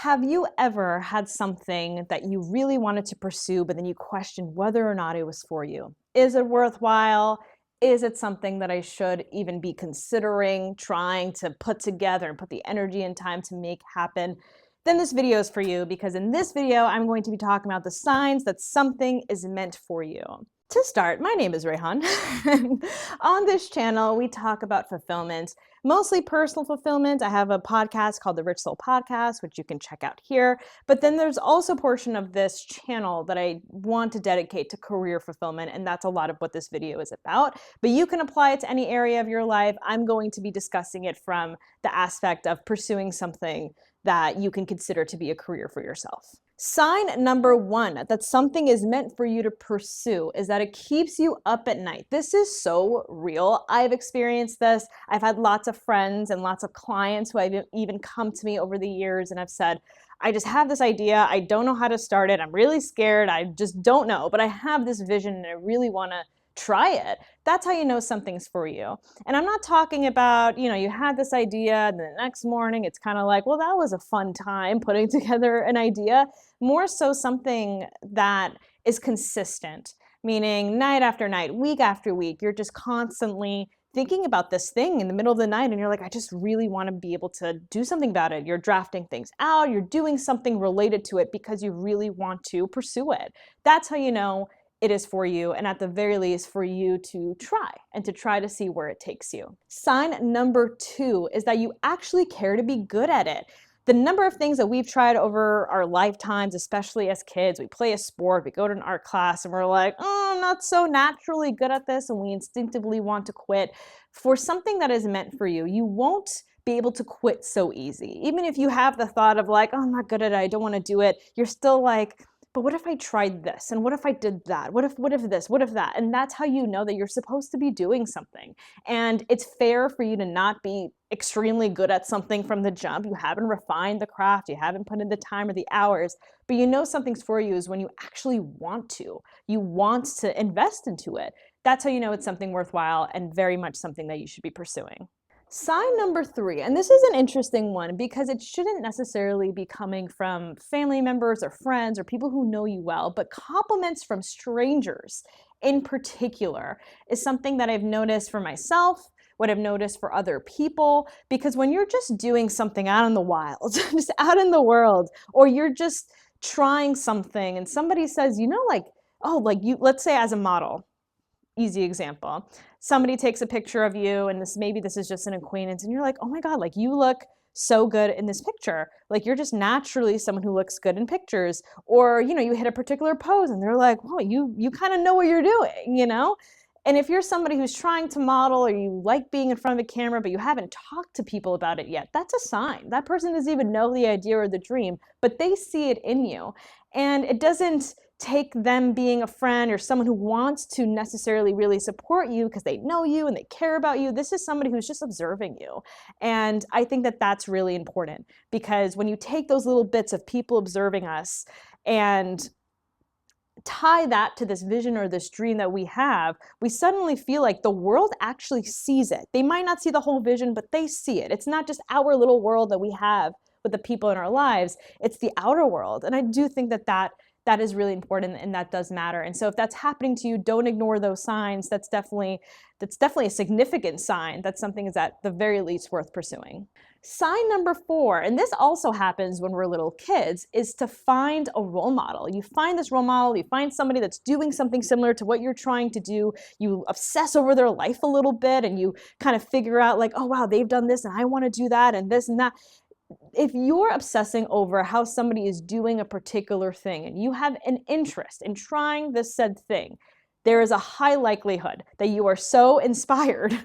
Have you ever had something that you really wanted to pursue, but then you questioned whether or not it was for you? Is it worthwhile? Is it something that I should even be considering trying to put together and put the energy and time to make happen? Then this video is for you, because in this video, I'm going to be talking about the signs that something is meant for you. To start, my name is Rehan. On this channel, we talk about fulfillment, mostly personal fulfillment. I have a podcast called the Rich Soul Podcast, which you can check out here. But then there's also a portion of this channel that I want to dedicate to career fulfillment, and that's a lot of what this video is about. But you can apply it to any area of your life. I'm going to be discussing it from the aspect of pursuing something that you can consider to be a career for yourself. Sign number one that something is meant for you to pursue is that it keeps you up at night. This is so real. I've experienced this. I've had lots of friends and lots of clients who have even come to me over the years and have said, I just have this idea. I don't know how to start it. I'm really scared. I just don't know, but I have this vision and I really want to try it. That's how you know something's for you. And I'm not talking about, you had this idea and the next morning it's kind of like, well, that was a fun time putting together an idea. More so something that is consistent, meaning night after night, week after week, you're just constantly thinking about this thing in the middle of the night and you're like, I just really want to be able to do something about it. You're drafting things out, you're doing something related to it because you really want to pursue it. That's how you know it is for you, and at the very least for you to try and to try to see where it takes you. Sign number two is that you actually care to be good at it. The number of things that we've tried over our lifetimes, especially as kids, we play a sport, we go to an art class, and we're like, oh, I'm not so naturally good at this, and we instinctively want to quit. For something that is meant for you, you won't be able to quit so easy. Even if you have the thought of like, oh, I'm not good at it, I don't want to do it, you're still like, but what if I tried this? And what if I did that? What if this? What if that? And that's how you know that you're supposed to be doing something. And it's fair for you to not be extremely good at something from the jump. You haven't refined the craft, you haven't put in the time or the hours, but you know something's for you is when you actually want to. You want to invest into it. That's how you know it's something worthwhile and very much something that you should be pursuing. Sign number three, and this is an interesting one because it shouldn't necessarily be coming from family members or friends or people who know you well, but compliments from strangers in particular is something that I've noticed for myself, what I've noticed for other people, because when you're just doing something out in the wild, just out in the world, or you're just trying something and somebody says, let's say as a model, easy example. Somebody takes a picture of you and maybe this is just an acquaintance and you're like, oh my God, like you look so good in this picture. Like you're just naturally someone who looks good in pictures. Or, you hit a particular pose and they're like, oh, you kind of know what you're doing, And if you're somebody who's trying to model or you like being in front of a camera, but you haven't talked to people about it yet, that's a sign. That person doesn't even know the idea or the dream, but they see it in you. And it doesn't take them being a friend or someone who wants to necessarily really support you because they know you and they care about you. This is somebody who's just observing you. And I think that that's really important because when you take those little bits of people observing us and tie that to this vision or this dream that we have, we suddenly feel like the world actually sees it. They might not see the whole vision, but they see it. It's not just our little world that we have with the people in our lives, it's the outer world. And I do think that is really important and that does matter. And so if that's happening to you, don't ignore those signs. That's definitely a significant sign that something is at the very least worth pursuing. Sign number four, and this also happens when we're little kids, is to find a role model. You find this role model, you find somebody that's doing something similar to what you're trying to do, you obsess over their life a little bit and you kind of figure out like, oh wow, they've done this and I want to do that and this and that. If you're obsessing over how somebody is doing a particular thing and you have an interest in trying this said thing, there is a high likelihood that you are so inspired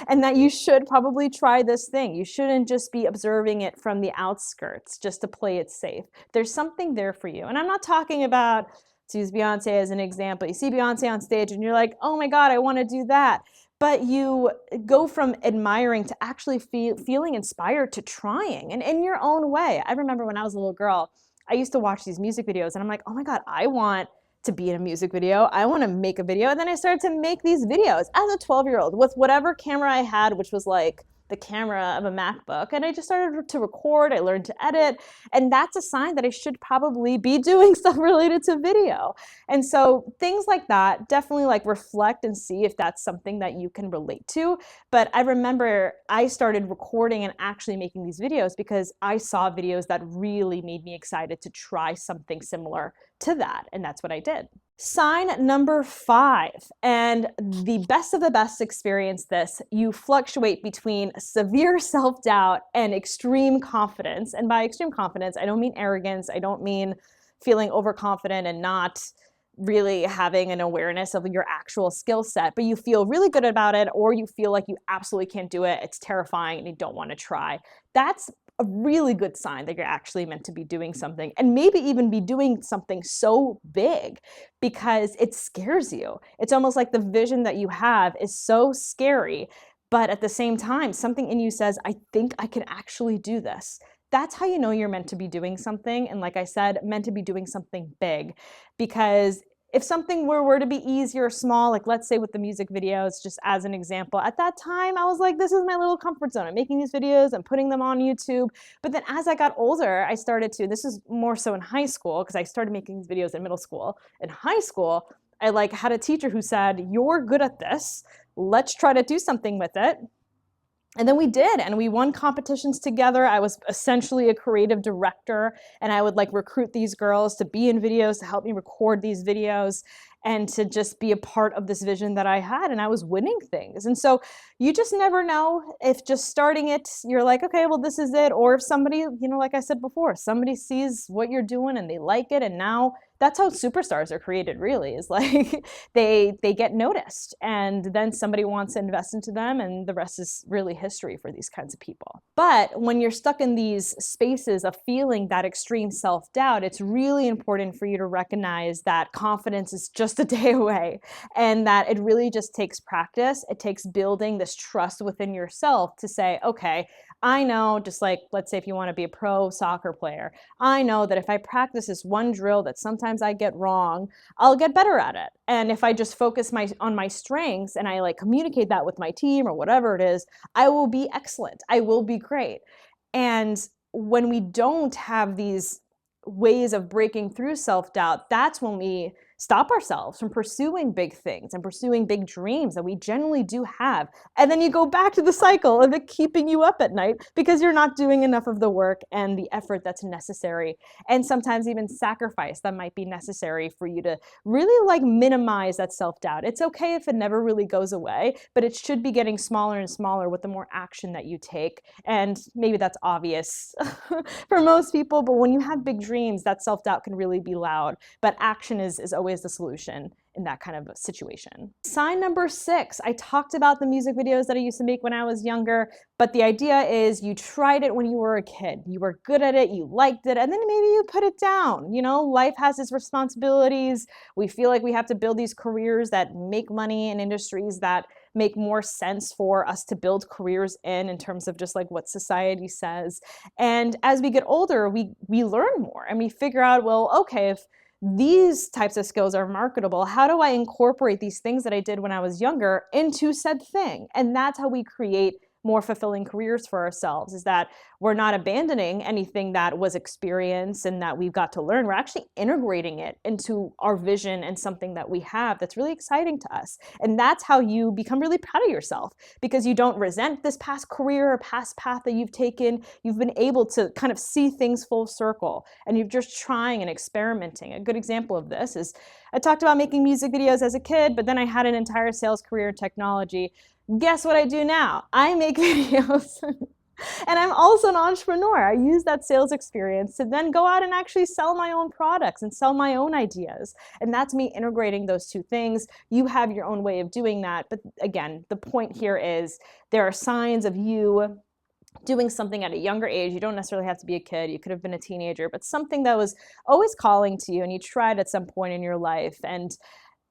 and that you should probably try this thing. You shouldn't just be observing it from the outskirts just to play it safe. There's something there for you. And I'm not talking about, to use Beyonce as an example, you see Beyonce on stage and you're like, oh my God, I want to do that. But you go from admiring to actually feeling inspired to trying, and in your own way. I remember when I was a little girl, I used to watch these music videos and I'm like, oh my God, I want to be in a music video. I want to make a video. And then I started to make these videos as a 12-year-old with whatever camera I had, which was like the camera of a MacBook and I just started to record. I learned to edit, and that's a sign that I should probably be doing stuff related to video. And so things like that, definitely like reflect and see if that's something that you can relate to. But I remember I started recording and actually making these videos because I saw videos that really made me excited to try something similar to that. And that's what I did. Sign number 5, and the best of the best experience this, you fluctuate between severe self-doubt and extreme confidence. And by extreme confidence, I don't mean arrogance. I don't mean feeling overconfident and not really having an awareness of your actual skill set, but you feel really good about it, or you feel like you absolutely can't do it. It's terrifying and you don't want to try. That's a really good sign that you're actually meant to be doing something, and maybe even be doing something so big because it scares you. It's almost like the vision that you have is so scary, but at the same time, something in you says, I think I can actually do this. That's how you know you're meant to be doing something. And like I said, meant to be doing something big. Because if something were to be easy or small, like let's say with the music videos, just as an example, at that time I was like, this is my little comfort zone. I'm making these videos, I'm putting them on YouTube. But then as I got older, I started to, this is more so in high school, because I started making these videos in middle school. In high school, I like had a teacher who said, you're good at this, let's try to do something with it. And then we did, and we won competitions together. I was essentially a creative director, and I would like recruit these girls to be in videos, to help me record these videos, and to just be a part of this vision that I had, and I was winning things. And so you just never know if just starting it, you're like, okay, well, this is it. Or if somebody, you know, like I said before, somebody sees what you're doing and they like it, and now that's how superstars are created, really, is like they get noticed, and then somebody wants to invest into them, and the rest is really history for these kinds of people. But when you're stuck in these spaces of feeling that extreme self-doubt, it's really important for you to recognize that confidence is just a day away, and that it really just takes practice. It takes building this trust within yourself to say, okay, I know, just like, let's say if you want to be a pro soccer player, I know that if I practice this one drill that sometimes I get wrong, I'll get better at it. And if I just focus on my strengths and I like communicate that with my team or whatever it is, I will be excellent. I will be great. And when we don't have these ways of breaking through self-doubt, that's when we stop ourselves from pursuing big things and pursuing big dreams that we generally do have. And then you go back to the cycle of it keeping you up at night because you're not doing enough of the work and the effort that's necessary, and sometimes even sacrifice that might be necessary for you to really like minimize that self-doubt. It's okay if it never really goes away, but it should be getting smaller and smaller with the more action that you take. And maybe that's obvious for most people, but when you have big dreams, that self-doubt can really be loud. But action is always the solution in that kind of situation. Sign number 6, I talked about the music videos that I used to make when I was younger, but the idea is you tried it when you were a kid. You were good at it, you liked it, and then maybe you put it down. You know, life has its responsibilities. We feel like we have to build these careers that make money in industries that make more sense for us to build careers in terms of just like what society says. And as we get older, we learn more and we figure out, well, okay, if these types of skills are marketable, how do I incorporate these things that I did when I was younger into said thing? And that's how we create more fulfilling careers for ourselves, is that we're not abandoning anything that was experience and that we've got to learn. We're actually integrating it into our vision and something that we have that's really exciting to us. And that's how you become really proud of yourself, because you don't resent this past career or past path that you've taken. You've been able to kind of see things full circle, and you're just trying and experimenting. A good example of this is I talked about making music videos as a kid, but then I had an entire sales career in technology. Guess what I do now? I make videos. And I'm also an entrepreneur. I use that sales experience to then go out and actually sell my own products and sell my own ideas. And that's me integrating those two things. You have your own way of doing that. But again, the point here is there are signs of you doing something at a younger age. You don't necessarily have to be a kid. You could have been a teenager, but something that was always calling to you and you tried at some point in your life. And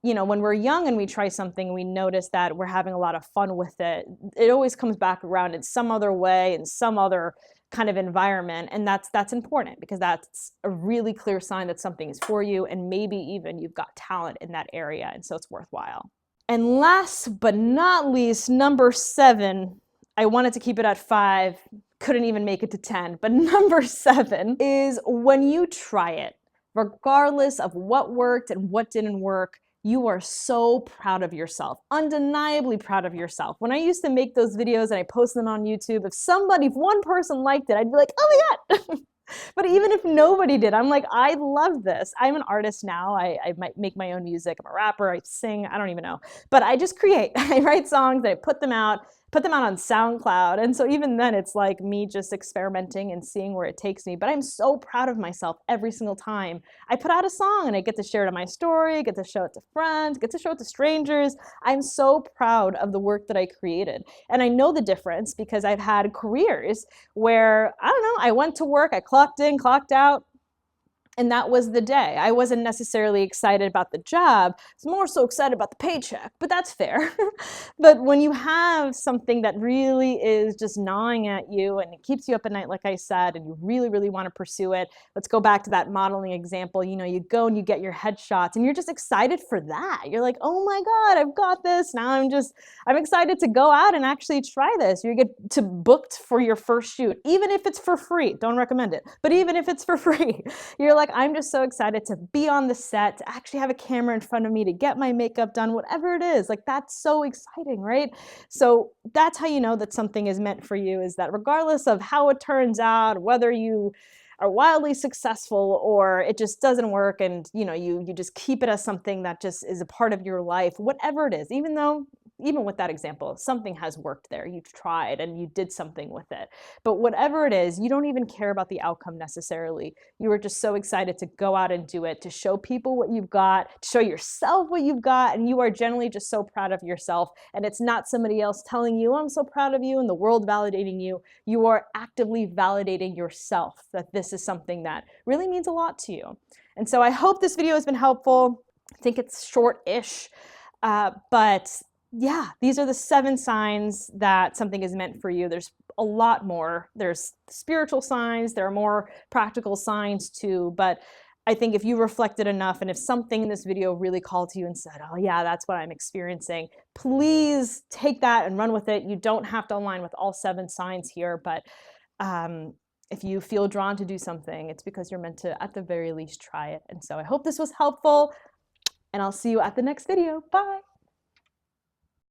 you know, when we're young and we try something, we notice that we're having a lot of fun with it. It always comes back around in some other way, in some other kind of environment. And that's important, because that's a really clear sign that something is for you, and maybe even you've got talent in that area. And so it's worthwhile. And last but not least, number 7, I wanted to keep it at 5, couldn't even make it to 10. But number 7 is when you try it, regardless of what worked and what didn't work, you are so proud of yourself, undeniably proud of yourself. When I used to make those videos and I post them on YouTube, if one person liked it, I'd be like, oh my God. But even if nobody did, I'm like, I love this. I'm an artist now. I might make my own music. I'm a rapper. I sing. I don't even know. But I just create. I write songs. I put them out on SoundCloud. And so even then, it's like me just experimenting and seeing where it takes me. But I'm so proud of myself every single time I put out a song and I get to share it on my story, get to show it to friends, get to show it to strangers. I'm so proud of the work that I created. And I know the difference because I've had careers where, I don't know, I went to work, I clocked in, clocked out, and that was the day. I wasn't necessarily excited about the job. I was more so excited about the paycheck, but that's fair. But when you have something that really is just gnawing at you and it keeps you up at night, like I said, and you really, really want to pursue it, let's go back to that modeling example. You know, you go and you get your headshots and you're just excited for that. You're like, oh my God, I've got this. Now I'm excited to go out and actually try this. You get to booked for your first shoot, even if it's for free. Don't recommend it, but even if it's for free, you're like, I'm just so excited to be on the set, to actually have a camera in front of me, to get my makeup done, whatever it is. Like, that's so exciting, right? So that's how you know that something is meant for you, is that regardless of how it turns out, whether you are wildly successful or it just doesn't work and you just keep it as something that just is a part of your life, whatever it is, even with that example, something has worked there. You tried and you did something with it. But whatever it is, you don't even care about the outcome necessarily. You were just so excited to go out and do it, to show people what you've got, to show yourself what you've got, and you are generally just so proud of yourself. And it's not somebody else telling you, I'm so proud of you, and the world validating you. You are actively validating yourself that this is something that really means a lot to you. And so I hope this video has been helpful. I think it's short-ish, but yeah, these are the 7 signs that something is meant for you. There's a lot more. There's spiritual signs. There are more practical signs too. But I think if you reflected enough and if something in this video really called to you and said, oh yeah, that's what I'm experiencing, please take that and run with it. You don't have to align with all 7 signs here, but if you feel drawn to do something, it's because you're meant to, at the very least, try it. And so I hope this was helpful, and I'll see you at the next video. Bye.